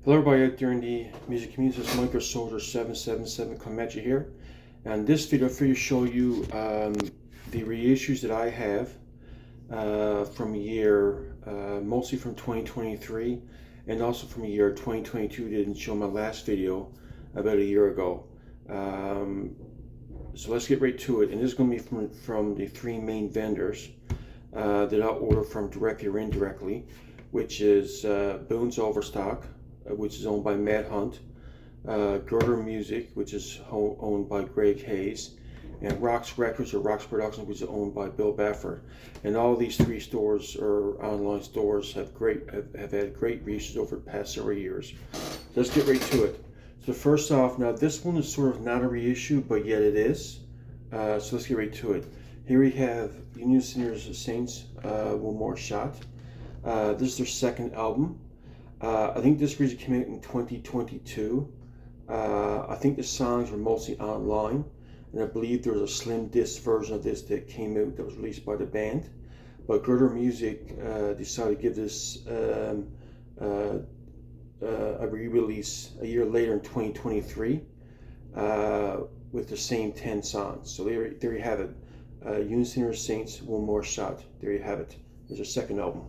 Hello everybody out there in the music community. This is Micro Soldier 777 coming at you here. And this video I'm going to show you the reissues that I have from a year, mostly from 2023 and also from a year 2022. Didn't show my last video about a year ago. So let's get right to it. And this is going to be from the three main vendors that I'll order from directly or indirectly, which is Boone's Overstock, which is owned by Matt Hunt, Girder Music, which is owned by Greg Hayes, and Rocks Records or Rocks Productions, which is owned by Bill Baffert. And all these three stores or online stores have had great reissues over the past several years. So let's get right to it. So first off, now this one is sort of not a reissue, but yet it is. So let's get right to it. Here we have Union Sinners Saints, One More Shot. This is their second album. I think this music came out in 2022. I think the songs were mostly online, and I believe there was a slim disc version of this that came out that was released by the band. But Girder Music decided to give this a re-release a year later in 2023 with the same 10 songs. So there you have it. Union Sinners Saints, One More Shot. There you have it. There's their second album.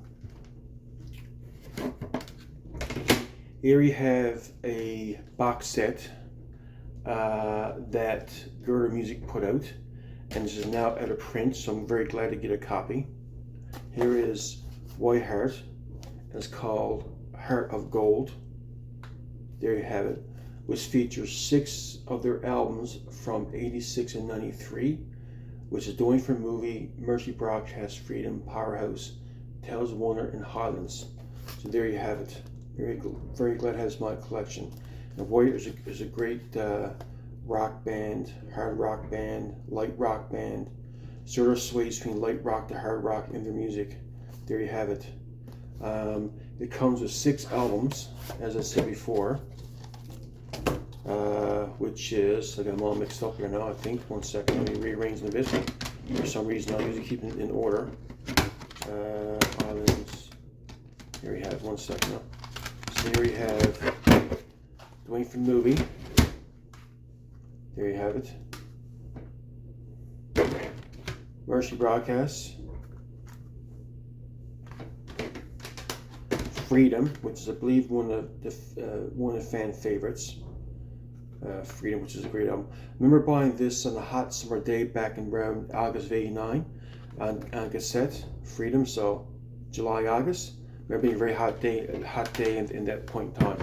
Here we have a box set that Girder Music put out, and this is now out of print, so I'm very glad to get a copy. Here is White Heart, and it's called Heart of Gold. There you have it, which features 6 of their albums from 86 and 93, which is Doing for Movie, Mercy Broadcast, Freedom, Powerhouse, Tales of Wonder, and Highlands. So there you have it. Very glad it has my collection. And Warrior is a great rock band, hard rock band, light rock band. Sort of sways between light rock to hard rock in their music. There you have it. It comes with 6 albums, as I said before, which is, I got them all mixed up here now, I think. One second, let me rearrange them a bit. For some reason, I usually keep them in order. Islands. Here we have it. One second now. So here we have Doing for the Movie. There you have it. Mercy Broadcasts. Freedom, which is I believe one of the fan favorites. Freedom, which is a great album. I remember buying this on a hot summer day back in around August of '89 on cassette. Freedom, so July, August. Remember being a very hot day in that point in time.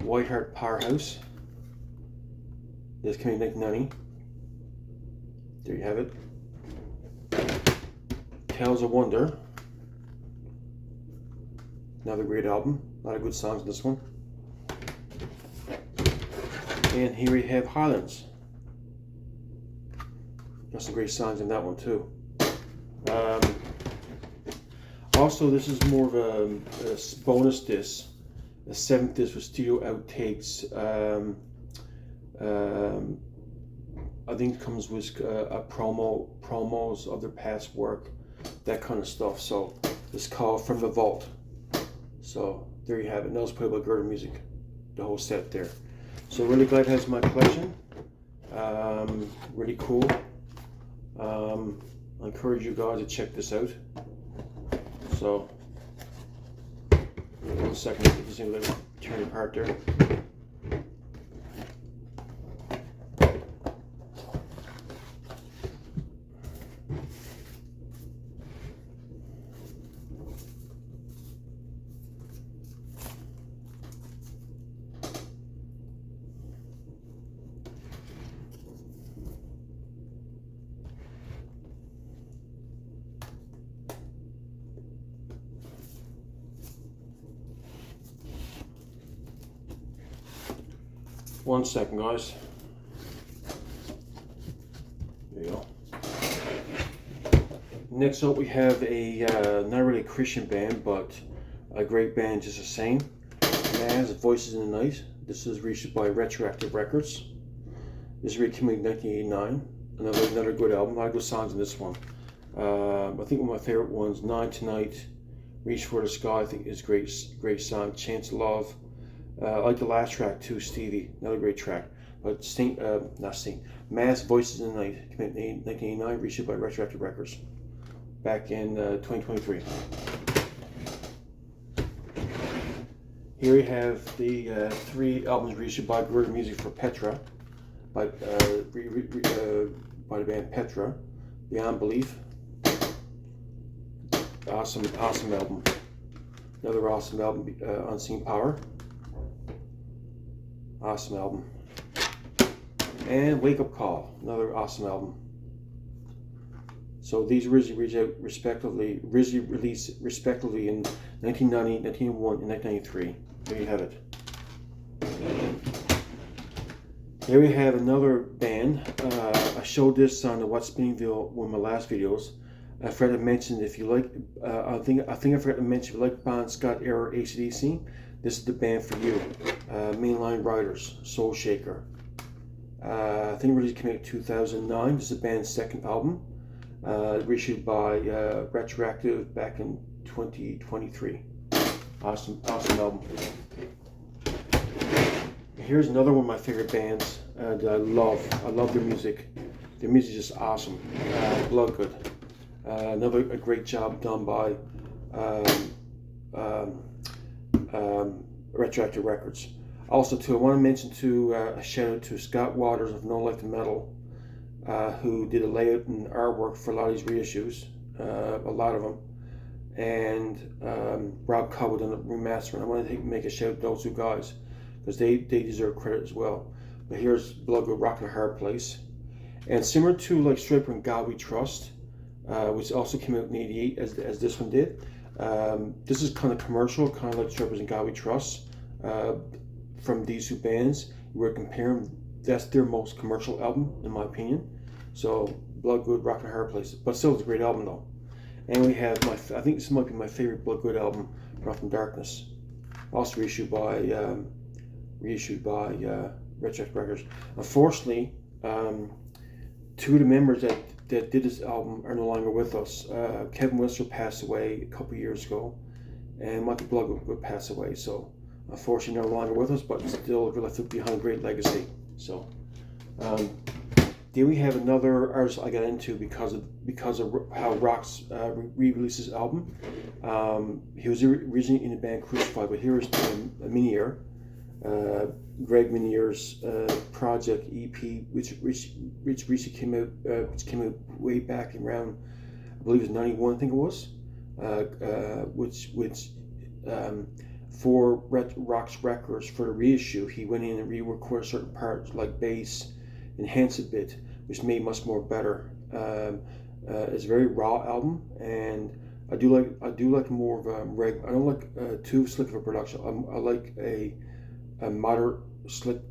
White Heart Powerhouse. This came in 1990. There you have it. Tales of Wonder. Another great album. A lot of good songs in this one. And here we have Highlands. Got some great songs in that one too. Also, this is more of a bonus disc, a 7th disc with studio outtakes. I think it comes with promos of their past work, that kind of stuff. So it's called From the Vault. So there you have it. And that was played by Girder Music, the whole set there. So really glad it has my collection. Really cool. I encourage you guys to check this out. So, 1 second, get this thing turn apart there. One second, guys. There you go. Next up, we have a not really a Christian band, but a great band just the same. Naz, Voices in the Night. This is reissued by Retroactive Records. This is came out in 1989. Another good album. A lot of good songs in this one. I think one of my favorite ones, 9 Tonight, Reach for the Sky, I think, is great song. Chance of Love. I like the last track too, Stevie, another great track. But Mass Voices in the Night, came out in 1989, reissued by Retroactive Records, back in 2023. Here we have the 3 albums reissued by Guerrilla Music for Petra, by the band Petra. Beyond Belief, awesome album. Another awesome album, Unseen Power, awesome album. And Wake Up Call, another awesome album. So these originally released respectively in 1990, 1991, and 1993. There you have it. Here we have another band. I showed this on the What's Spinning video, one of my last videos. I forgot to mention, if you like, I think I forgot to mention, if you like Bon Scott era AC/DC, this is the band for you. Mainline Riders, Soul Shaker. I think it really came out in 2009. This is the band's 2nd album, reissued by Retroactive back in 2023. Awesome album. Here's another one of my favorite bands that I love. I love their music. Their music is just awesome. Bloodgood. Another great job done by Retroactive Records. Also, too, I want to mention a shout out to Scott Waters of No Like to Metal, who did a layout and artwork for a lot of these reissues, a lot of them, and Rob Cobb done the remastering. I want to make a shout out to those 2 guys, because they deserve credit as well. But here's Bloodgood, Rockin' a Hard Place, and similar to like Striper and God We Trust, which also came out in '88 as this one did. This is kind of commercial, kind of like Strippers and God We Trust. From these 2 bands, we're comparing. That's their most commercial album, in my opinion. So Bloodgood, Rockin' a Hard Place, but still it's a great album though. And we have I think this might be my favorite Bloodgood album, Run From Darkness, also reissued by Retroactive Records. Unfortunately, 2 of the members that did this album are no longer with us. Kevin Whistler passed away a couple years ago, and Michael Bloodgood passed away. So unfortunately, no longer with us, but still left behind a great legacy. So then we have another artist I got into because of how Rox re-released his album. He was originally in the band Crucified, but here is Minier, Greg Minier's project EP, which recently came out way back around, I believe it was '91, I think it was, which for Rox Records, for the reissue, he went in and re-recorded certain parts like bass, enhanced a bit, which made much more better. It's a very raw album, and I do like more of I don't like too slick of a production. I like a moderate slick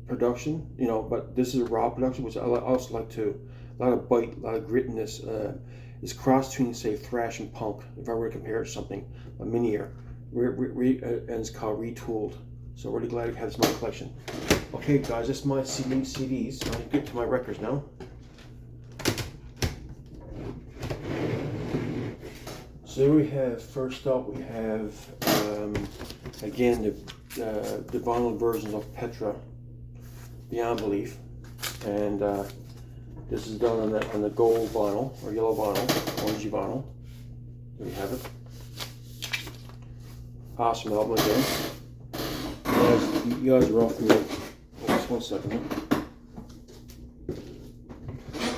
production, but this is a raw production, which I also like too. A lot of bite, a lot of grittiness. It's cross between, say, thrash and punk, if I were to compare it to something. A Minier, and it's called Retooled. So really glad to have this in my collection. Okay, guys, that's my CDs. So I'll get to my records now. So here we have, first up, we have again the vinyl versions of Petra, Beyond Belief, and this is done on the gold vinyl or yellow vinyl, orangey vinyl. There we have it. Awesome album again. You guys are all familiar. Just 1 second.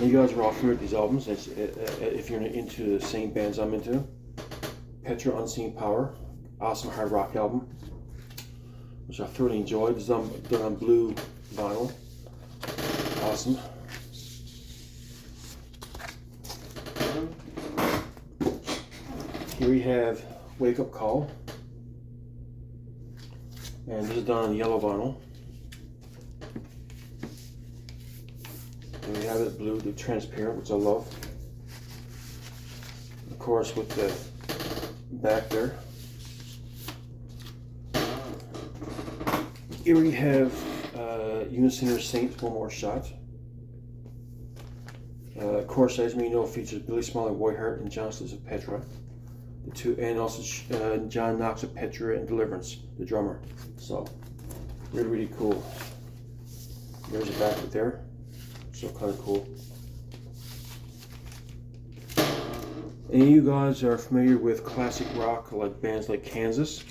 You guys are all familiar with these albums if you're into the same bands I'm into. Petra, Unseen Power, awesome hard rock album, which I thoroughly enjoyed. It's done on blue vinyl. Awesome. Here we have Wake Up Call, and this is done on yellow vinyl. And we have it blue, the transparent, which I love. Of course, with the back there. Here we have Unisinger Saints, One More Shot. Of course, as you may know, features Billy Smalley, Whiteheart, and Johnston's of Petra. and also John Knox of Petra and Deliverance, the drummer. So really, really cool. There's a back there, so kind of cool. Any of you guys are familiar with classic rock, like bands like Kansas?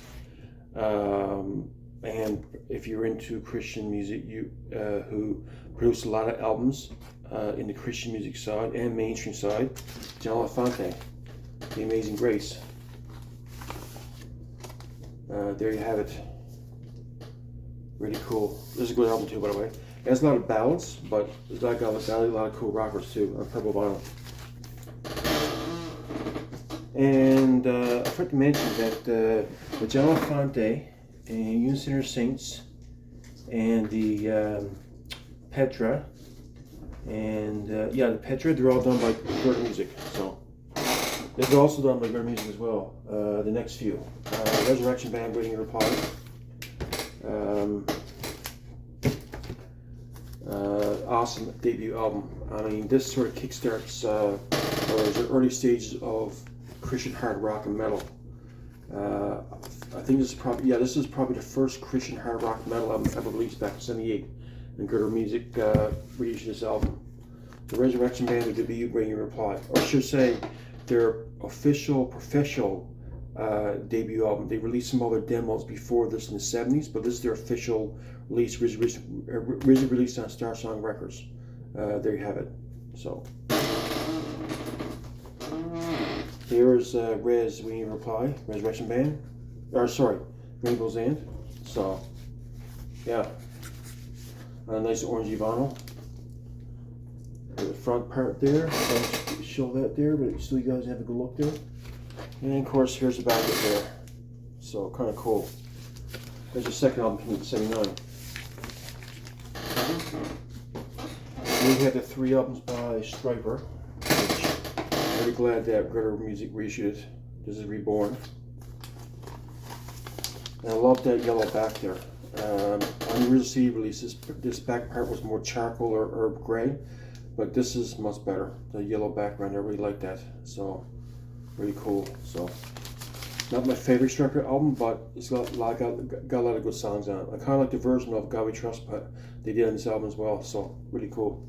And if you're into Christian music, who produce a lot of albums in the Christian music side and mainstream side, John LaFontaine, The Amazing Grace. There you have it. Really cool. This is a good album too, by the way. It has a lot of ballads, but it's got a lot of cool rockers too on purple vinyl. And I forgot to mention that the John LaFontaine and Unicenter Saints and the Petra and the Petra, they're all done by Gerda Music. So this is also done by Gerda Music as well. The next few, Resurrection Band, Waiting a Reply. Awesome debut album. I mean, this sort of kickstarts or is the early stages of Christian hard rock and metal. I think this is probably the first Christian hard rock metal album ever released back in '78, and Gerda Music reissued this album. The Resurrection Band would debut Waiting a Reply, or I should say, their official professional debut album. They released some other demos before this in the '70s, but this is their official release, originally released on Star Song Records. There you have it. So here's Waiting a Reply, Resurrection Band, or sorry, Rainbow's End. So yeah, a nice orangey vinyl. The front part there, I don't show that there, but still you guys have a good look there. And of course, here's the back of there. So kind of cool. There's the second album from '79. Then we have the 3 albums by Stryper, which I'm very glad that Gerda Music reissued it. This is Reborn. And I love that yellow back there. On the original CD releases, this back part was more charcoal or herb gray, but this is much better. The yellow background, I really like that. So really cool. So not my favorite Stryper album, but it's got a lot of good songs on it. I kind of like the version of God We Trust, but they did on this album as well. So really cool.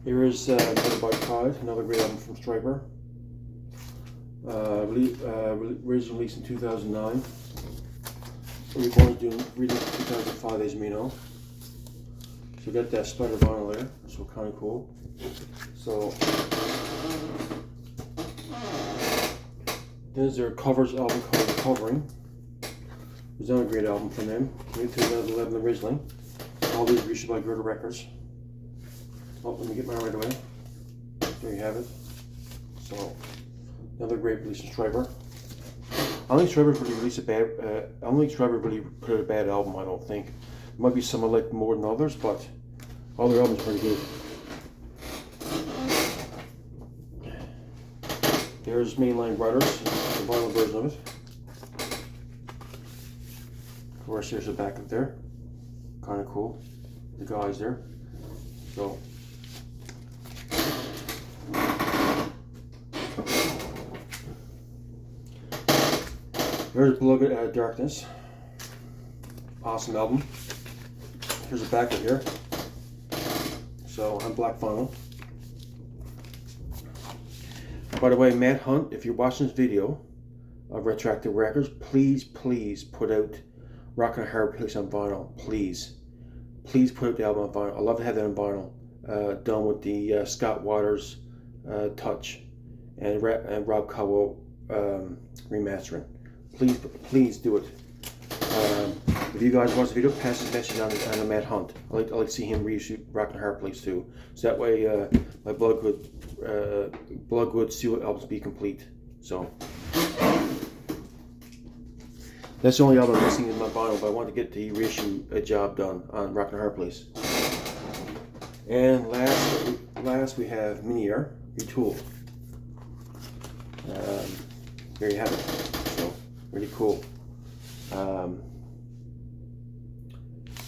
Here is Another by Pride, another great album from Stryper. Originally released in 2009. Reborn is released in 2005, as you may know. So got that spider vinyl there, so kind of cool. So there's their covers album called Recovering. It was another great album from them, made 2011 originally. All these reissued by Gerda Records. Oh, let me get mine right away. There you have it. So another great release from Stryper. I don't think Stryper really released a bad. I don't think Stryper really put out a bad album. I don't think. There might be some I like more than others, but all their albums are pretty good. There's Mainline Riders, the vinyl version of it. Of course, there's the back of there. Kind of cool. The guys there. So. There's Beloved Out of Darkness. Awesome album. Here's the back of here. So on black vinyl. By the way, Matt Hunt, if you're watching this video of Retroactive Records, please put out Rock and Hard Place on vinyl. Please put out the album on vinyl. I love to have that on vinyl. Done with the Scott Waters touch and Rob Cowell remastering. Please do it. If you guys watch the video, pass this message on to Matt Hunt. I like to see him reissue Rock and Hard Place too. So that way my blood would see what albums be complete. So that's the only album I'm missing in my vinyl, but I want to get the reissue job done on Rock and Hard Place. And last we have Mini Air Retooled. There you have it. So really cool.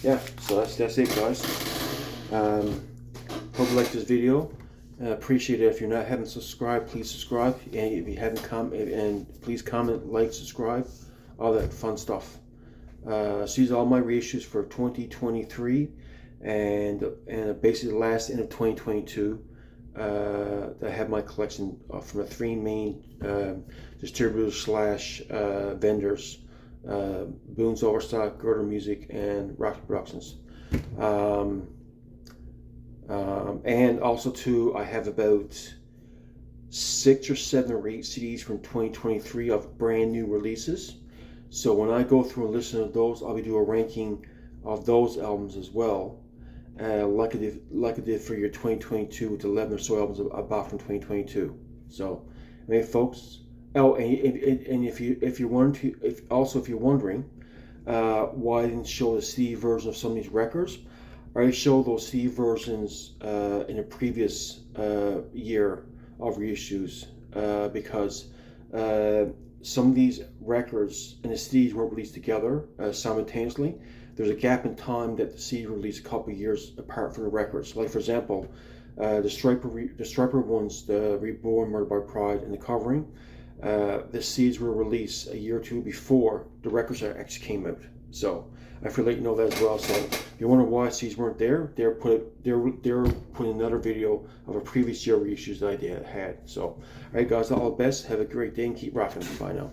Yeah, so that's it, guys. Hope you like this video. Appreciate it. If you're not haven't subscribed, please subscribe. And if you haven't please comment, like, subscribe, all that fun stuff. So these are all my reissues for 2023 and basically the last end of 2022. I have my collection from the three main distributors / vendors, Boone's Overstock, Girder Music, and Rocky Productions. And also too, I have about 6 or 7 or 8 CDs from 2023 of brand new releases. So when I go through and listen to those, I'll be doing a ranking of those albums as well, like I did for your 2022 with 11 or so albums I bought from 2022. So, hey folks. Oh, and if you're wondering why I didn't show the CD version of some of these records, I show those CD versions in a previous year of reissues because some of these records and the CDs weren't released together simultaneously. There's a gap in time that the CD released a couple of years apart from the records. Like for example, the Striper ones, the Reborn, Murder by Pride, and the Covering. The CDs were released a year or two before the records actually came out. So I feel like you know that as well. So if you wonder why CDs weren't there, they're putting another video of a previous year reissues that I had. So all right, guys, all the best. Have a great day and keep rocking. Bye now.